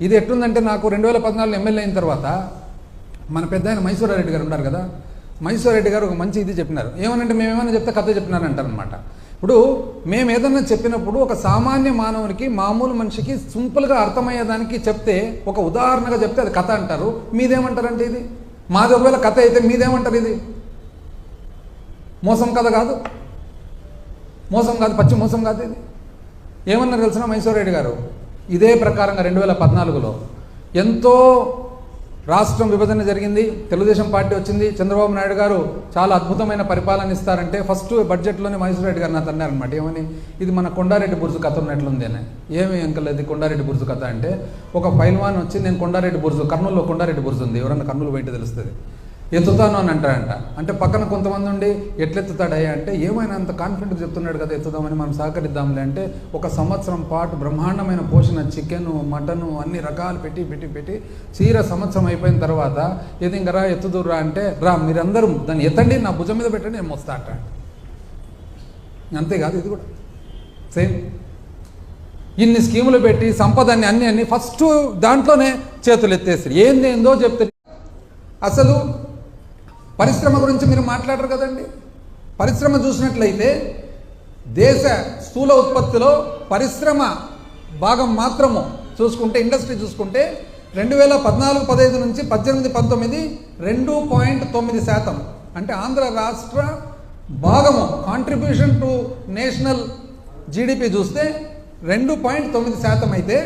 ఇది ఎట్లుందంటే నాకు 2014 ఎమ్మెల్యే అయిన తర్వాత మన పెద్ద ఆయన మైసూరారెడ్డి గారు ఉన్నారు కదా, మైసూరారెడ్డి గారు ఒక మంచి ఇది చెప్పినారు. ఏమనంటే మేమేమైనా చెప్తే కథ చెప్పినారంటారనమాట. ఇప్పుడు మేము ఏదన్నా చెప్పినప్పుడు ఒక సామాన్య మానవునికి, మామూలు మనిషికి సింపుల్గా అర్థమయ్యేదానికి చెప్తే, ఒక ఉదాహరణగా చెప్తే అది కథ అంటారు. మీదేమంటారంటే ఇది మాది ఒకవేళ కథ అయితే మీదేమంటారు? ఇది మోసం కథ కాదు, మోసం కాదు, పచ్చి మోసం కాదు. ఇది ఏమన్నారు తెలిసిన మైసూరారెడ్డి గారు, ఇదే ప్రకారంగా 2014లో ఎంతో రాష్ట్రం విభజన జరిగింది, తెలుగుదేశం పార్టీ వచ్చింది, చంద్రబాబు నాయుడు గారు చాలా అద్భుతమైన పరిపాలన ఇస్తారంటే ఫస్ట్ బడ్జెట్లోనే మైసూరారెడ్డి గారు నాకు అన్నారనమాట. ఏమని, ఇది మన కొండారెడ్డి బుర్జు కథ ఉన్నట్లుంది అని. ఏమి అంకల్ ఇది కొండారెడ్డి బుర్జు కథ అంటే, ఒక పైల్వాన్ వచ్చి నేను కొండారెడ్డి బుర్జు, కర్నూలులో కొండారెడ్డి బుర్జు ఉంది, ఎవరన్నా కర్నూలు బయట తెలుస్తుంది, ఎత్తుతాను అని అంటాడంట. అంటే పక్కన కొంతమంది ఉండి ఎట్లెత్తుతాడయ్యా అంటే, ఏమైనా అంత కాన్ఫిడెంట్గా చెప్తున్నాడు కదా ఎత్తుదామని మనం సహకరిద్దాంలే అంటే, 1 సంవత్సరం పాటు బ్రహ్మాండమైన పోషణ, చికెను, మటను అన్ని రకాలు పెట్టి చీర సంవత్సరం అయిపోయిన తర్వాత ఏది ఇంకా రా ఎత్తుదురా అంటే, రా మీరందరూ దాన్ని ఎత్తండి, నా భుజం మీద పెట్టండి, నేను మోస్తా అంట. అంతేకాదు ఇది కూడా సేమ్. ఇన్ని స్కీములు పెట్టి సంపదని అన్ని ఫస్ట్ దాంట్లోనే చేతులు ఎత్తేసి ఏందో చెప్తే, అసలు పరిశ్రమ గురించి మీరు మాట్లాడరు కదండి. పరిశ్రమ చూసినట్లయితే దేశ స్థూల ఉత్పత్తిలో పరిశ్రమ భాగం మాత్రము చూసుకుంటే, ఇండస్ట్రీ చూసుకుంటే 2014-15 నుంచి 18-19 2.9%. అంటే ఆంధ్ర రాష్ట్ర భాగము కాంట్రిబ్యూషన్ టు నేషనల్ జీడిపి చూస్తే 2.9% అయితే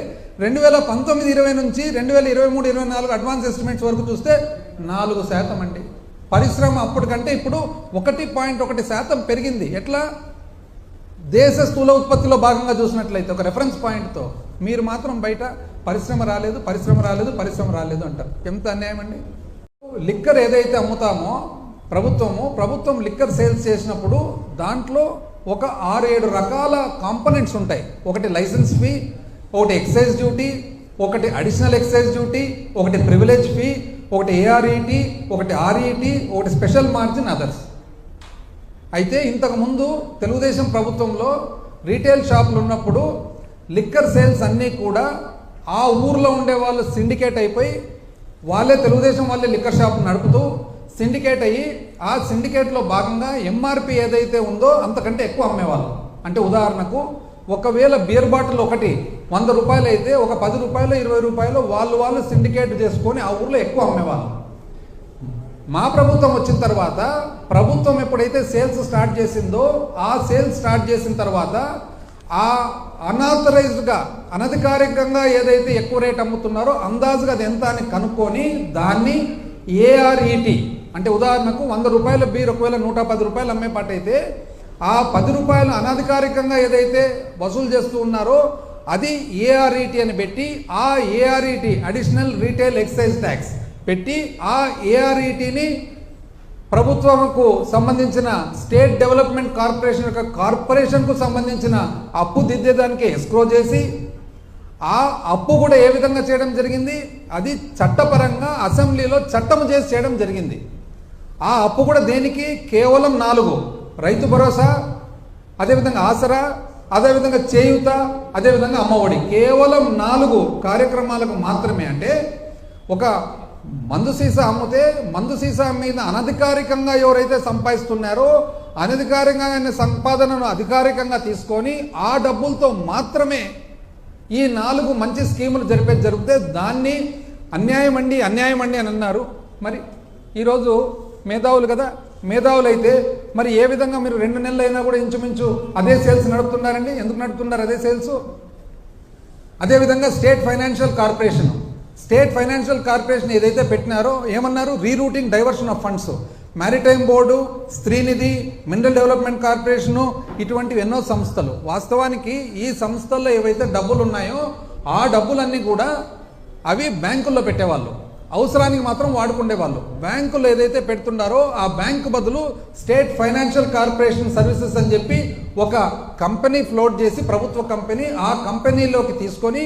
2019-20 నుంచి 2023-24 అడ్వాన్స్ ఎస్టిమేట్స్ వరకు చూస్తే 4% అండి. పరిశ్రమ అప్పటికంటే ఇప్పుడు 1.1% పెరిగింది. ఎట్లా? దేశ స్థూల ఉత్పత్తిలో భాగంగా చూసినట్లయితే ఒక రెఫరెన్స్ పాయింట్తో. మీరు మాత్రం బయట పరిశ్రమ రాలేదు అంటారు. ఎంత అన్యాయం అండి. లిక్కర్ ఏదైతే అమ్ముతామో ప్రభుత్వం లిక్కర్ సేల్స్ చేసినప్పుడు దాంట్లో ఒక 6-7 రకాల కాంపోనెంట్స్ ఉంటాయి. ఒకటి లైసెన్స్ ఫీ, ఒకటి ఎక్సైజ్ డ్యూటీ, ఒకటి అడిషనల్ ఎక్సైజ్ డ్యూటీ, ఒకటి ప్రివిలేజ్ ఫీ, ఒకటి ఏఆర్ఈటీ, ఒకటి ఆర్ఈటీ, ఒకటి స్పెషల్ మార్జిన్, అదర్స్. అయితే ఇంతకుముందు తెలుగుదేశం ప్రభుత్వంలో రీటైల్ షాపులు ఉన్నప్పుడు లిక్కర్ సేల్స్ అన్నీ కూడా ఆ ఊర్లో ఉండే వాళ్ళు సిండికేట్ అయిపోయి తెలుగుదేశం వాళ్ళే లిక్కర్ షాప్ నడుపుతూ సిండికేట్ అయ్యి ఆ సిండికేట్లో భాగంగా ఎంఆర్పి ఏదైతే ఉందో అంతకంటే ఎక్కువ అమ్మేవాళ్ళు. అంటే ఉదాహరణకు ఒకవేళ బీర్ బాటిల్ ఒకటి 100 రూపాయలు అయితే ఒక 10 రూపాయలు 20 రూపాయలు వాళ్ళు సిండికేట్ చేసుకొని ఆ ఊర్లో ఎక్కువ అమ్మేవాళ్ళు. మా ప్రభుత్వం వచ్చిన తర్వాత ప్రభుత్వం ఎప్పుడైతే సేల్స్ స్టార్ట్ చేసిందో ఆ సేల్స్ స్టార్ట్ చేసిన తర్వాత ఆ అన్ఆథరైజ్డ్గా అనధికారికంగా ఏదైతే ఎక్కువ రేట్ అమ్ముతున్నారో అందాజుగా అది ఎంత అని కనుక్కొని దాన్ని ఏఆర్ఈటీ, అంటే ఉదాహరణకు 100 రూపాయల బీర్ ఒకవేళ 110 రూపాయలు అమ్మే పాట అయితే ఆ 10 రూపాయలు అనధికారికంగా ఏదైతే వసూలు చేస్తూ ఉన్నారో అది ఏఆర్ఈటీ అని పెట్టి, ఆ ఏఆర్ఈటీ అడిషనల్ రీటైల్ ఎక్సైజ్ ట్యాక్స్ పెట్టి ఆ ఏఆర్ఈటీని ప్రభుత్వంకు సంబంధించిన స్టేట్ డెవలప్మెంట్ కార్పొరేషన్కు సంబంధించిన అప్పు దిద్దేదానికి ఎస్క్రో చేసి ఆ అప్పు కూడా ఏ విధంగా చేయడం జరిగింది, అది చట్టపరంగా అసెంబ్లీలో చట్టం చేసి చేయడం జరిగింది. ఆ అప్పు కూడా దేనికి? కేవలం 4, రైతు భరోసా, అదేవిధంగా ఆసరా, అదేవిధంగా చేయూత, అదేవిధంగా అమ్మఒడి, కేవలం 4 కార్యక్రమాలకు మాత్రమే. అంటే ఒక మందు సీసా అమ్మితే మందు సీసా మీద అనధికారికంగా ఎవరైతే సంపాదిస్తున్నారో అనధికారికంగా సంపాదనను అధికారికంగా తీసుకొని ఆ డబ్బులతో మాత్రమే ఈ 4 మంచి స్కీములు జరిగితే దాన్ని అన్యాయం అండి అని అన్నారు. మరి ఈరోజు మేధావులు కదా, మేధావులు అయితే మరి ఏ విధంగా మీరు 2 నెలలు అయినా కూడా ఇంచుమించు అదే సేల్స్ నడుపుతున్నారండి? ఎందుకు నడుపుతున్నారు అదే సేల్స్? అదేవిధంగా స్టేట్ ఫైనాన్షియల్ కార్పొరేషన్ ఏదైతే పెట్టినారో ఏమన్నారు? Rerouting diversion of funds. Maritime board, Streenidhi, mineral development corporation, ఇటువంటివి ఎన్నో సంస్థలు. వాస్తవానికి ఈ సంస్థల్లో ఏవైతే డబ్బులు ఉన్నాయో ఆ డబ్బులన్నీ కూడా అవి బ్యాంకుల్లో పెట్టేవాళ్ళు, అవసరానికి మాత్రం వాడుకునేవాళ్ళు. బ్యాంకులు ఏదైతే పెడుతున్నారో ఆ బ్యాంకు బదులు స్టేట్ ఫైనాన్షియల్ కార్పొరేషన్ సర్వీసెస్ అని చెప్పి ఒక కంపెనీ ఫ్లోట్ చేసి, ప్రభుత్వ కంపెనీ, ఆ కంపెనీలోకి తీసుకొని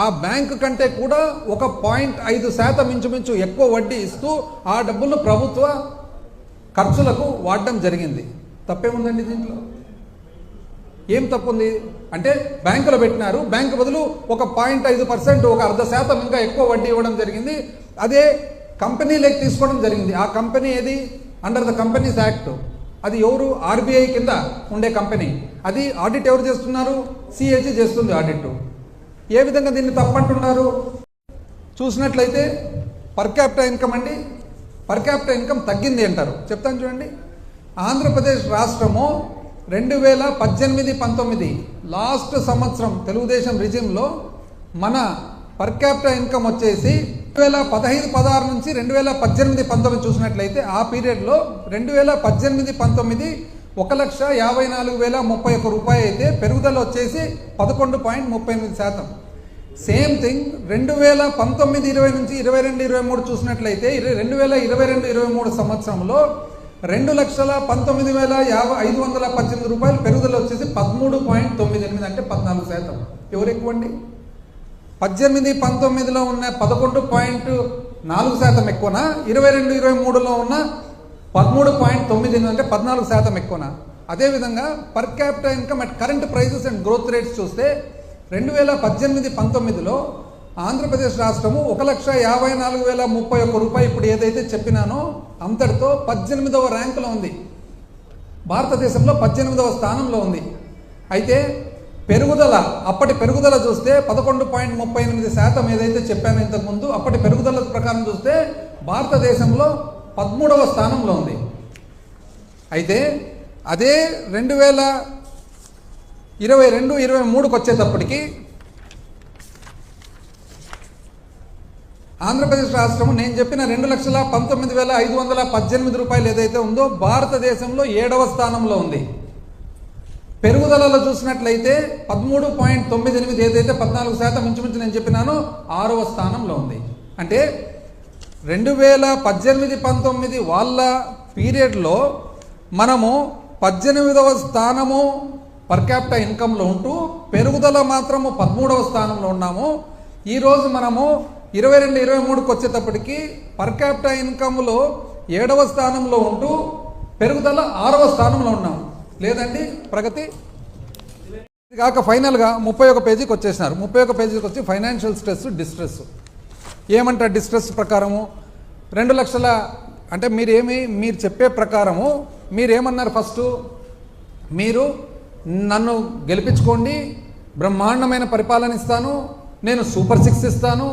ఆ బ్యాంకు కంటే కూడా 1.5% ఇంచుమించు ఎక్కువ వడ్డీ ఇస్తూ ఆ డబ్బులు ప్రభుత్వ ఖర్చులకు వాడడం జరిగింది. తప్పేముందండి దీంట్లో? ఏం తప్పుంది? అంటే బ్యాంకులో పెట్టినారు, బ్యాంకు బదులు ఒక 0.5%, ఒక 0.5% ఇంకా ఎక్కువ వడ్డీ ఇవ్వడం జరిగింది. అదే కంపెనీలోకి తీసుకోవడం జరిగింది. ఆ కంపెనీ ఏది? Under the companies act. అది ఎవరు? ఆర్బీఐ కింద ఉండే కంపెనీ. అది ఆడిట్ ఎవరు చేస్తున్నారు? సిఏజీ చేస్తుంది ఆడిట్. ఏ విధంగా దీన్ని తప్పంటున్నారు? చూసినట్లయితే పర్ క్యాపిటల్ ఇన్కమ్ అండి, పర్ క్యాపిటల్ ఇన్కమ్ తగ్గింది అంటారు. చెప్తాను చూడండి. ఆంధ్రప్రదేశ్ రాష్ట్రము 2018-19 లాస్ట్ సంవత్సరం తెలుగుదేశం రిజిమ్లో మన పర్ క్యాపిటల్ ఇన్కమ్ వచ్చేసి 2015-16 నుంచి 2018-19 చూసినట్లయితే ఆ పీరియడ్లో 2018-19 1,54,031 రూపాయలు అయితే పెరుగుదల వచ్చేసి 11.38%. సేమ్ థింగ్ 2019-20 నుంచి 22-23 చూసినట్లయితే 2022-23 సంవత్సరంలో 2,19,518 రూపాయలు పెరుగుదల వచ్చేసి 13.98, అంటే 14%. ఎవరు ఎక్కువ అండి? 18-19లో ఉన్న 11.4% ఎక్కువనా? 22-23లో ఉన్న 13.98, అంటే 14% ఎక్కువనా? అదేవిధంగా per capital income at current prices and growth rates చూస్తే 2018-19లో ఆంధ్రప్రదేశ్ రాష్ట్రము 1,54,031 రూపాయలు ఇప్పుడు ఏదైతే చెప్పినానో అంతటితో 18వ ర్యాంకులో ఉంది. భారతదేశంలో 18వ స్థానంలో ఉంది. అయితే పెరుగుదల, అప్పటి పెరుగుదల చూస్తే 11.38% ఏదైతే చెప్పానో ఇంతకుముందు, అప్పటి పెరుగుదల ప్రకారం చూస్తే భారతదేశంలో 13వ స్థానంలో ఉంది. అయితే అదే 2022-23కి వచ్చేటప్పటికి ఆంధ్రప్రదేశ్ రాష్ట్రము నేను చెప్పిన 2,19,518 రూపాయలు ఏదైతే ఉందో భారతదేశంలో 7వ స్థానంలో ఉంది. పెరుగుదలలో చూసినట్లయితే 13.98 ఏదైతే 14% ఇంచుమించు నేను చెప్పినానో 6వ స్థానంలో ఉంది. అంటే 2018-19 వాళ్ళ పీరియడ్లో మనము 18వ స్థానము పర్ క్యాపిటల్ ఇన్కంలో ఉంటూ పెరుగుదల మాత్రము 13వ స్థానంలో ఉన్నాము. ఈరోజు మనము 22-23కి వచ్చేటప్పటికి పర్ క్యాపిటల్ ఇన్కమ్లో 7వ స్థానంలో ఉంటూ పెరుగుదల 6వ స్థానంలో ఉన్నాము. లేదండి ప్రగతి. ఇది కాక ఫైనల్గా 31 పేజీకి వచ్చేసినారు. 31 పేజీకి వచ్చి ఫైనాన్షియల్ స్ట్రెస్, డిస్ట్రెస్. ఏమంటారు డిస్ట్రెస్ ప్రకారము? 2 లక్షల, అంటే మీరు చెప్పే ప్రకారము మీరేమన్నారు? ఫస్ట్ మీరు నన్ను గెలిపించుకోండి, బ్రహ్మాండమైన పరిపాలన ఇస్తాను, నేను సూపర్ 6 ఇస్తాను,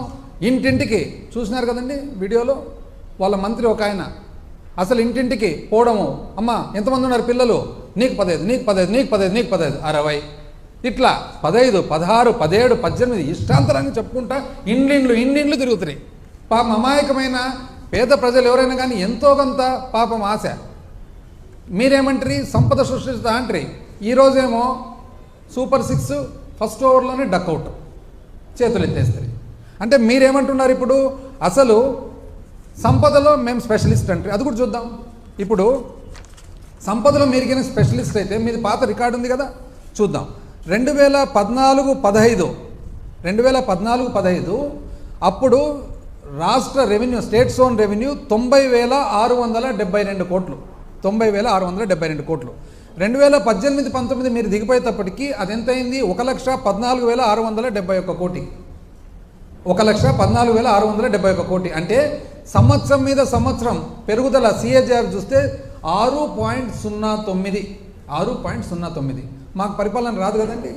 ఇంటింటికి. చూసినారు కదండి వీడియోలో వాళ్ళ మంత్రి ఒక ఆయన అసలు ఇంటింటికి పోవడము, అమ్మ ఎంతమంది ఉన్నారు పిల్లలు, నీకు 15, నీకు 15, నీకు 15, నీకు 15, 60, ఇట్లా 15, 16, 17, 18 ఇష్టాంతరాన్ని చెప్పుకుంటా ఇండ్లు తిరుగుతున్నాయి. పాపం అమాయకమైన పేద ప్రజలు ఎవరైనా కానీ ఎంతో కొంత పాపం ఆశ. మీరేమంటారు? సంపద సృష్టిస్తా అంటారు. ఈరోజేమో సూపర్ 6 ఫస్ట్ ఓవర్లోనే డక్అవుట్, చేతులు ఎత్తేస్తారు. అంటే మీరేమంటున్నారు ఇప్పుడు? అసలు సంపదలో మేము స్పెషలిస్ట్ అంటే అది కూడా చూద్దాం. ఇప్పుడు సంపదలో మీరికైనా స్పెషలిస్ట్ అయితే మీది పాత రికార్డు ఉంది కదా, చూద్దాం. 2014-15 అప్పుడు రాష్ట్ర రెవెన్యూ, స్టేట్స్ ఓన్ రెవెన్యూ 90,672 కోట్లు, 90,672 కోట్లు. 2018-19 మీరు దిగిపోయేటప్పటికి అది ఎంత అయింది? 1,14,671 కోటి, 1,14,671 కోటి. అంటే సంవత్సరం మీద సంవత్సరం పెరుగుదల సిఏజీఆర్ చూస్తే 6.09. మాకు పరిపాలన రాదు కదండి.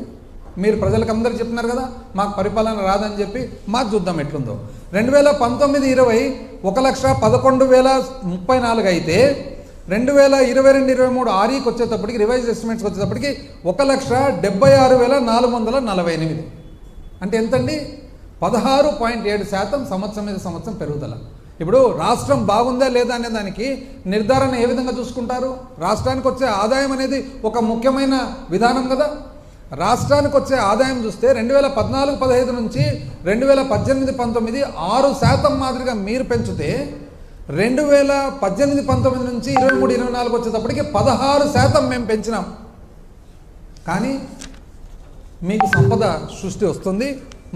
మీరు ప్రజలకు అందరూ చెప్తున్నారు కదా మాకు పరిపాలన రాదని చెప్పి. మాకు చూద్దాం ఎట్లుందో. 2019-20 1,11,034 అయితే 2022-23 ఆర్ఈకి వచ్చేటప్పటికి, రివైజ్ ఎస్టిమేట్స్కి వచ్చేటప్పటికి 1,76,448. అంటే ఎంతండి? 16.7% సంవత్సరం మీద సంవత్సరం పెరుగుదల. ఇప్పుడు రాష్ట్రం బాగుందా లేదా అనే దానికి నిర్ధారణ ఏ విధంగా చూసుకుంటారు? రాష్ట్రానికి వచ్చే ఆదాయం అనేది ఒక ముఖ్యమైన విధానం కదా. రాష్ట్రానికి వచ్చే ఆదాయం చూస్తే 2014-15 నుంచి 2018-19 6% మాదిరిగా మీరు పెంచితే 2018-19 నుంచి 23-24 వచ్చేటప్పటికి 16% మేము పెంచినాం. కానీ మీకు సంపద సృష్టి వస్తుంది,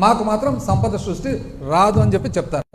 మాకు మాత్రం సంపద సృష్టి రాదు అని చెప్పి చెప్తారు.